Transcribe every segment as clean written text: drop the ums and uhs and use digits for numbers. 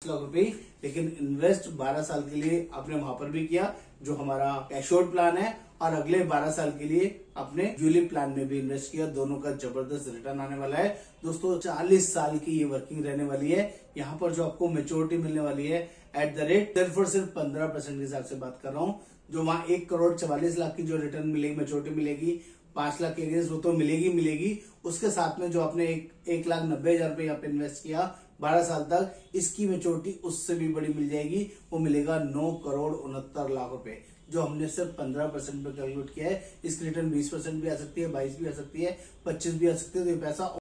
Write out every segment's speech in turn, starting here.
लाख रुपए, लेकिन इन्वेस्ट 12 साल के लिए आपने वहां पर भी किया जो हमारा एश्योर्ड प्लान है, और अगले 12 साल के लिए अपने यूलिप प्लान में भी इन्वेस्ट किया। दोनों का जबरदस्त रिटर्न आने वाला है दोस्तों। 40 साल की ये वर्किंग रहने वाली है। यहाँ पर जो आपको मेच्योरिटी मिलने वाली है एट द रेट सिर्फ और सिर्फ 15% के हिसाब से बात कर रहा हूँ। जो वहां 1,44,00,000 की जो रिटर्न मिलेगी, मेच्योरिटी मिलेगी 5 लाख के अगेंस्ट, वो तो मिलेगी। उसके साथ में जो आपने 1,90,000 रुपए यहाँ पे इन्वेस्ट किया 12 साल तक, इसकी मेच्योरिटी उससे भी बड़ी मिल जाएगी। वो मिलेगा 9,69,00,000 रुपए, जो हमने सिर्फ 15% पे कैलकुलेट किया है। इसकी रिटर्न 20% भी आ सकती है, 22 भी आ सकती है, 25 भी आ सकती है। तो ये पैसा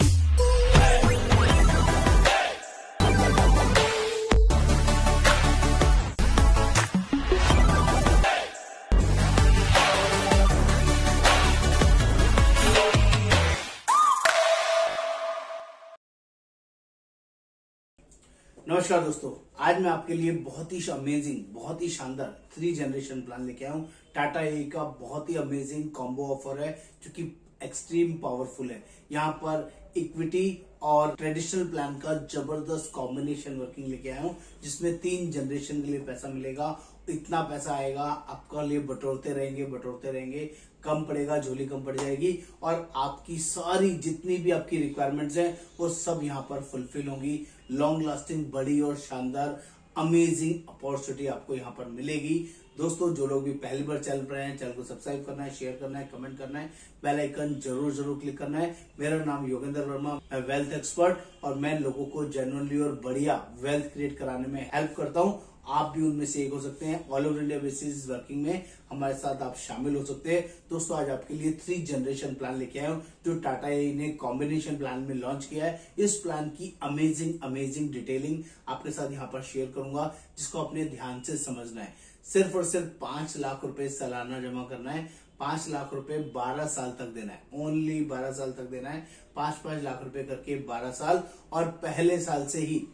नमस्कार दोस्तों, आज मैं आपके लिए बहुत ही अमेजिंग, बहुत ही शानदार 3 जनरेशन प्लान लेके आया हूँ। टाटा ए का बहुत ही अमेजिंग कॉम्बो ऑफर है जो कि एक्सट्रीम पावरफुल है। यहाँ पर इक्विटी और ट्रेडिशनल प्लान का जबरदस्त कॉम्बिनेशन वर्किंग लेके आया हूँ, जिसमें 3 जनरेशन के लिए पैसा मिलेगा। इतना पैसा आएगा आपका लिए बटोरते रहेंगे, कम पड़ेगा, झोली कम पड़ जाएगी, और आपकी सारी जितनी भी आपकी रिक्वायरमेंट्स हैं वो सब यहाँ पर फुलफिल होंगी। लॉन्ग लास्टिंग, बड़ी और शानदार अमेजिंग अपॉर्चुनिटी आपको यहाँ पर मिलेगी। दोस्तों, जो लोग भी पहली बार चैनल पर आए हैं, चैनल को सब्सक्राइब करना है, शेयर करना है, कमेंट करना है, बेल आइकन जरूर क्लिक करना है। मेरा नाम योगेंद्र वर्मा, मैं वेल्थ एक्सपर्ट, और मैं लोगों को जेन्युइनली और बढ़िया वेल्थ क्रिएट कराने में हेल्प करता हूँ। आप भी उनमें से एक हो सकते हैं। All over India basis working में हमारे साथ आप शामिल हो सकते हैं। दोस्तों, आज आपके लिए 3 जनरेशन प्लान लेके आया हूँ जो टाटा ए ने कॉम्बिनेशन प्लान में लॉन्च किया है। इस प्लान की अमेजिंग डिटेलिंग आपके साथ यहाँ पर शेयर करूंगा, जिसको अपने ध्यान से समझना है। सिर्फ और सिर्फ 5 लाख रुपए सालाना जमा करना है। 5 लाख रुपए 12 साल तक देना है, ओनली 12 साल तक देना है। 5 लाख रुपए करके 12 साल, और पहले साल से ही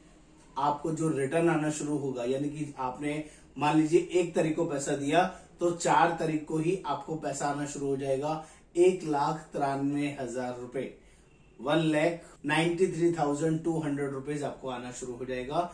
आपको जो रिटर्न आना शुरू होगा, यानी कि आपने मान लीजिए 1 तारीख को पैसा दिया तो 4 तारीख को ही आपको पैसा आना शुरू हो जाएगा। 1,93,000 रुपए, 1,93,200 रुपीज आपको आना शुरू हो जाएगा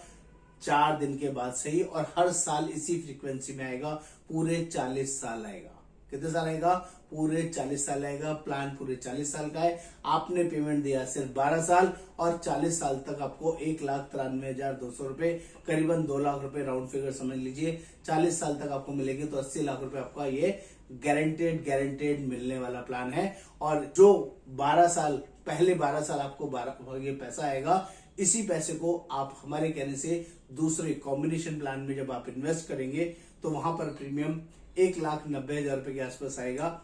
4 दिन के बाद से ही, और हर साल इसी फ्रीक्वेंसी में आएगा। पूरे 40 साल आएगा। कितने साल आएगा? पूरे 40 साल आएगा। प्लान पूरे 40 साल का है। आपने पेमेंट दिया सिर्फ 12 साल, और 40 साल तक आपको 1,93,200 रुपए, करीबन 2 लाख रुपए राउंड फिगर समझ लीजिए। 40 साल तक आपको मिलेगी, तो 80 लाख रुपए आपका ये गारंटेड मिलने वाला प्लान है। और जो 12 साल, पहले 12 साल आपको ये पैसा आएगा, इसी पैसे को आप हमारे कहने से दूसरे कॉम्बिनेशन प्लान में जब आप इन्वेस्ट करेंगे तो वहां पर प्रीमियम 1,90,000 रुपए के आसपास आएगा,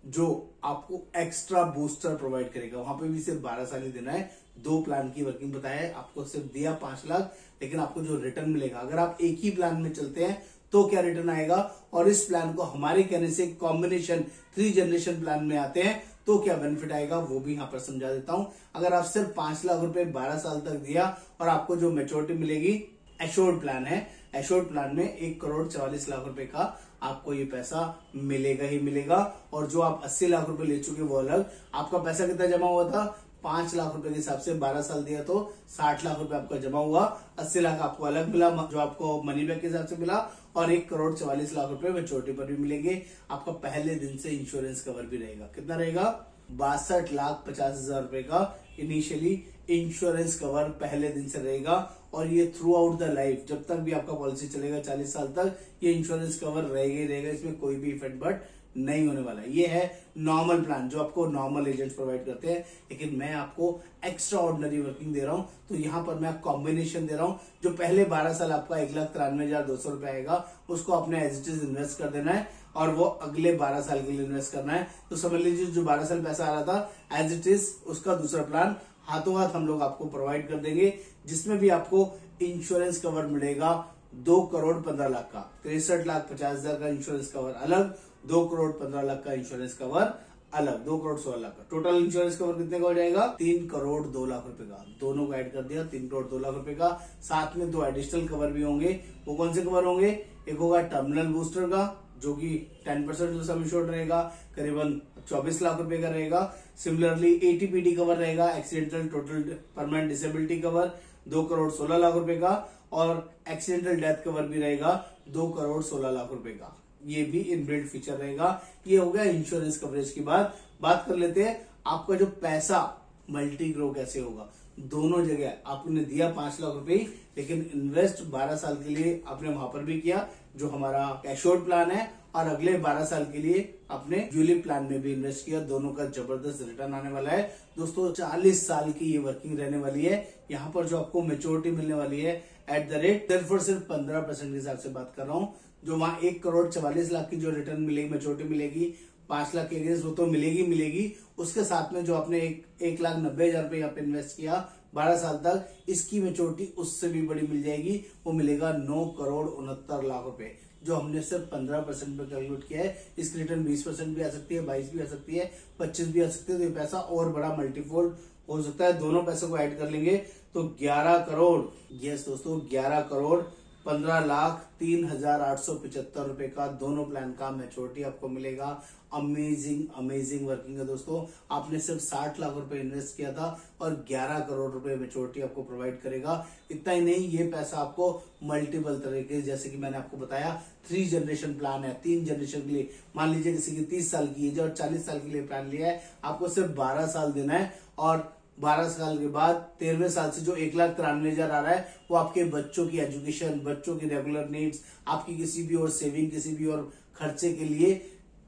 जो आपको एक्स्ट्रा बूस्टर प्रोवाइड करेगा। वहां पे भी सिर्फ 12 साल ही देना है। 2 प्लान की वर्किंग बताया है, आपको सिर्फ दिया 5 लाख, लेकिन आपको जो रिटर्न मिलेगा, अगर आप एक ही प्लान में चलते हैं तो क्या रिटर्न आएगा, और इस प्लान को हमारे कहने से कॉम्बिनेशन 3 जनरेशन प्लान में आते हैं तो क्या बेनिफिट आएगा, वो भी यहाँ पर समझा देता हूं। अगर आप सिर्फ 5 लाख रुपए 12 साल तक दिया, और आपको जो मेच्योरिटी मिलेगी, एश्योर्ड प्लान है, एश्योर्ड प्लान में 1,44,00,000 रुपए का आपको ये पैसा मिलेगा ही मिलेगा। और जो आप 80 लाख रुपए ले चुके वो अलग। आपका पैसा कितना जमा हुआ था? 5 लाख रुपए के हिसाब से 12 साल दिया तो 60 लाख रुपए आपका जमा हुआ। 80 लाख आपको अलग मिला, जो आपको मनी बैक के हिसाब से मिला, और 1,44,00,000 रुपए मेच्योरिटी पर भी मिलेंगे। आपका पहले दिन से इंश्योरेंस कवर भी रहेगा। कितना रहेगा? 62,50,000 रुपए का इनिशियली इंश्योरेंस कवर पहले दिन से रहेगा, और ये थ्रू आउट द लाइफ, जब तक भी आपका पॉलिसी चलेगा 40 साल तक, ये इंश्योरेंस कवर रहेगा ही रहेगा। इसमें कोई भी इफेक्ट बट नहीं होने वाला। ये है नॉर्मल प्लान जो आपको नॉर्मल एजेंट्स प्रोवाइड करते हैं, लेकिन मैं आपको एक्स्ट्रा ऑर्डिनरी वर्किंग दे रहा हूं। तो यहाँ पर मैं कॉम्बिनेशन दे रहा हूं। जो पहले 12 साल आपका 1,93,200 रुपए आएगा, उसको आपने एज इट इज इन्वेस्ट कर देना है, और वो अगले 12 साल के लिए इन्वेस्ट करना है। तो समझ लीजिए जो 12 साल पैसा आ रहा था एज इट इज, उसका दूसरा प्लान हाथों हाथ हम लोग आपको प्रोवाइड कर देंगे, जिसमें भी आपको इंश्योरेंस कवर मिलेगा 2,15,00,000 का। 63,50,000 का इंश्योरेंस कवर अलग, 2,15,00,000 का इंश्योरेंस कवर अलग, 2,16,00,000 का। टोटल इंश्योरेंस कवर कितने का हो जाएगा? 3,02,00,000 रुपए का। दोनों को ऐड कर दिया, 3,02,00,000 रुपए का। साथ में 2 एडिशनल कवर भी होंगे। वो कौन से कवर होंगे? एक होगा टर्मिनल बूस्टर का, जो कि 10% सम इंश्योर्ड रहेगा, करीबन 24 लाख रुपए का रहेगा। सिमिलरली एटीपीडी कवर रहेगा, accidental total permanent disability cover, 2,16,00,000 रुपए का, और एक्सीडेंटल डेथ कवर भी रहेगा 2,16,00,000 रुपए का। ये भी इनबिल्ट फीचर रहेगा। ये हो गया इंश्योरेंस कवरेज की बात कर लेते हैं आपका जो पैसा मल्टी ग्रो कैसे होगा। दोनों जगह आपने दिया 5 लाख रुपए, लेकिन इन्वेस्ट 12 साल के लिए आपने वहां पर भी किया जो हमारा कैशआउट प्लान है, और अगले 12 साल के लिए आपने यूलिप प्लान में भी इन्वेस्ट किया। दोनों का जबरदस्त रिटर्न आने वाला है दोस्तों। 40 साल की ये वर्किंग रहने वाली है। यहाँ पर जो आपको मेच्योरिटी मिलने वाली है एट द रेट सिर्फ 15% के हिसाब से बात कर रहा हूँ। जो वहां 1,44,00,000 की जो रिटर्न मिलेगी, मेच्योरिटी मिलेगी 5 लाख के अगेंस्ट, वो तो मिलेगी। उसके साथ में जो आपने 1,90,000 रुपए यहाँ पे इन्वेस्ट किया 12 साल तक, इसकी मेच्योरिटी उससे भी बड़ी मिल जाएगी। वो मिलेगा 9,69,00,000 रुपए, जो हमने सिर्फ 15% पे कैलकुलेट किया है। इसकी रिटर्न 20% भी आ सकती है, 22 भी आ सकती है, 25 भी आ सकती है। तो ये पैसा और बड़ा मल्टीफोल्ड हो सकता है। दोनों पैसों को ऐड कर लेंगे तो 11 करोड़, यस दोस्तों 11,15,03,875 रुपए का दोनों प्लान का मैच्योरिटी आपको मिलेगा। अमेजिंग वर्किंग है दोस्तों। आपने सिर्फ 60 लाख रुपए इन्वेस्ट किया था और 11 करोड़ रुपए मैच्योरिटी आपको प्रोवाइड करेगा। इतना ही नहीं, ये पैसा आपको मल्टीपल तरीके, जैसे कि मैंने आपको बताया 3 जनरेशन प्लान है, 3 जनरेशन के लिए। मान लीजिए किसी की 30 साल की एज और 40 साल के लिए प्लान लिया है, आपको सिर्फ 12 साल देना है, और 12 साल के बाद 13वें साल से जो 1,93,000 आ रहा है वो आपके बच्चों की एजुकेशन, बच्चों की रेगुलर नीड्स, आपकी किसी भी और सेविंग, किसी भी और खर्चे के लिए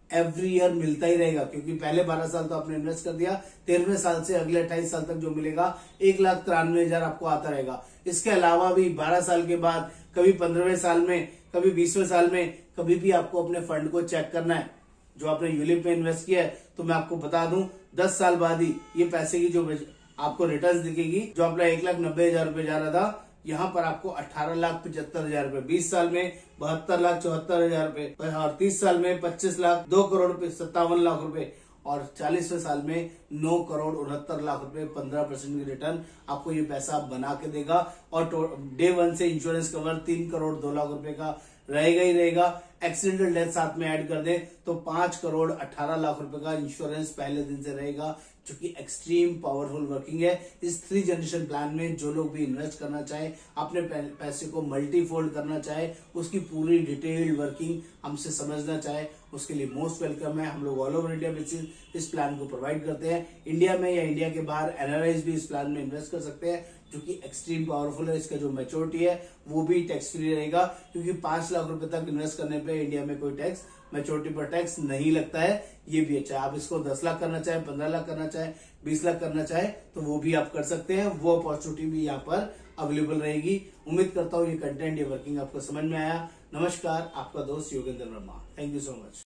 एवरी ईयर मिलता ही रहेगा। क्योंकि पहले 12 साल तो आपने इन्वेस्ट कर दिया, 13वें साल से अगले 28 साल तक जो मिलेगा 1,93,000 आपको आता रहेगा। इसके अलावा भी 12 साल के बाद कभी 15वें साल में, कभी 20वें साल में, कभी भी आपको अपने फंड को चेक करना है जो आपने यूलिप में इन्वेस्ट किया है, तो मैं आपको बता दूं 10 साल बाद ही ये पैसे की जो आपको रिटर्न दिखेगी, जो अपना 1,90,000 रुपए जा रहा था, यहाँ पर आपको 18,75,000 रुपए, 20 साल में 72,74,000 रुपए, और 30 साल में 25 लाख 2 करोड़ 57 लाख रुपए, और 40वें साल में 9,69,00,000 रुपए, 15% की रिटर्न आपको ये पैसा बना के देगा। और डे 1 से इंश्योरेंस कवर 3,02,00,000 रुपए का रहेगा ही रहेगा। एक्सीडेंटल डेथ साथ में ऐड कर दे तो 5,18,00,000 रुपए का इंश्योरेंस पहले दिन से रहेगा, जो कि एक्सट्रीम पावरफुल वर्किंग है। इस 3 जनरेशन प्लान में जो लोग भी इन्वेस्ट करना चाहे, अपने पैसे को मल्टीफोल्ड करना चाहे, उसकी पूरी डिटेल्ड वर्किंग हमसे समझना चाहे, उसके लिए मोस्ट वेलकम है। हम लोग ऑल ओवर इंडिया बेसिस इस प्लान को प्रोवाइड करते हैं। इंडिया में या इंडिया के बाहर एनआरआईज भी इस प्लान में इन्वेस्ट कर सकते हैं, जो कि एक्सट्रीम पावरफुल है। इसका जो मैच्योरिटी है वो भी टैक्स फ्री रहेगा, क्योंकि 5 लाख रुपए तक इन्वेस्ट करने पे इंडिया में कोई टैक्स, मैच्योरिटी पर टैक्स नहीं लगता है। ये भी अच्छा है। आप इसको 10 लाख करना चाहे, 15 लाख करना चाहे, 20 लाख करना चाहे, तो वो भी आप कर सकते हैं। वो अपॉर्चुनिटी भी यहाँ पर अवेलेबल रहेगी। उम्मीद करता हूँ ये कंटेंट, ये वर्किंग आपको समझ में आया। नमस्कार, आपका दोस्त Yogendra Verma. Thank you so much.